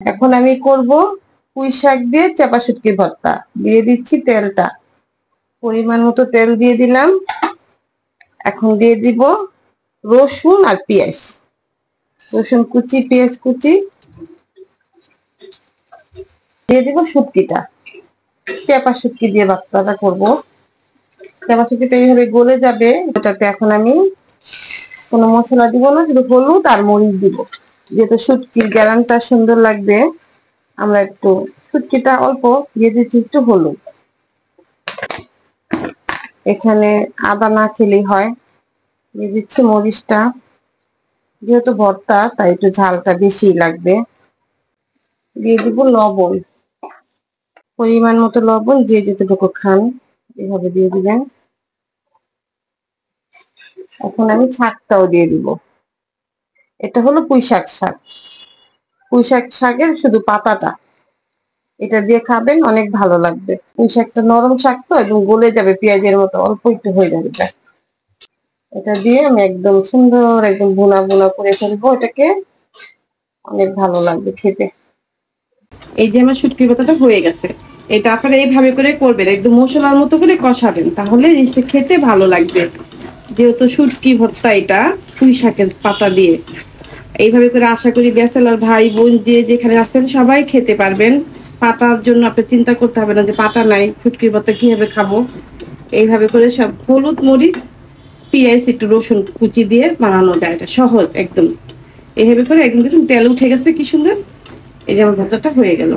এখন আমি করব পুঁই শাক দিয়ে চাপা শুটকি ভর্তা। দিয়ে দিচ্ছি তেলটা, পরিমাণ মতো তেল দিয়ে দিলাম। এখন দিয়ে দিব রসুন আর পেঁয়াজ, রসুন কুচি, পেঁয়াজ কুচি, দিয়ে দিব শুটকিটা। চাপা শুটকি দিয়ে ভর্তাটা করব। চাপা শুটকিটা এইভাবে গলে যাবে, এটাতে এখন আমি কোনো মশলা দিব না, শুধু হলুদ আর মরিচ দিব, যেহেতু শুটকির গ্যারানটা সুন্দর লাগবে। আমরা একটু শুটকিটা অল্প দিয়ে দিচ্ছি, একটু হলুদ। এখানে আদা না খেলেই হয়। দিয়ে দিচ্ছি মরিচটা, যেহেতু ভর্তা তাই একটু ঝালটা বেশি লাগবে। দিয়ে দিব লবণ, পরিমাণ মতো লবণ, যে যতটুকু খান এভাবে দিয়ে দিবেন। এখন আমি শাকটাও দিয়ে দিব। এটা হলো পুঁই শাক শাক, পুঁই শাক শাকের শুধু পাতাটা, এটা দিয়ে খাবেন, অনেক ভালো লাগবে। পুঁই শাকটা নরম শাক তো, একদম গলে যাবে পেঁয়াজের মতো, অল্প একটু হয়ে যাবে। এটা দিয়ে আমি একদম সুন্দর একদম ভুনা ভুনা করে ফেলবো এটাকে, অনেক ভালো লাগবে খেতে। এই যে আমার শুটকি পাতাটা হয়ে গেছে, এটা আপনারা এইভাবে করে করবেন, একদম মশলার মতো করে কষাবেন, তাহলে জিনিসটা খেতে ভালো লাগবে। যেহেতু শুটকি ভর্তা এটা পুঁই শাকের পাতা দিয়ে, এইভাবে করে আশা করি ব্যাচেলর ভাই বোন যে যেখানে আছেন সবাই খেতে পারবেন। পাতার জন্য আপনি চিন্তা করতে হবে না যে পাতা নাই, শুটকির ভর্তা কিভাবে খাবো। এইভাবে করে সব হলুদ মরিচ পেঁয়াজ একটু রসুন কুচি দিয়ে বানানো যায়, এটা সহজ একদম। এইভাবে করে একদম তেল উঠে গেছে কি সুন্দর। এই যে আমার ভর্তাটা হয়ে গেল।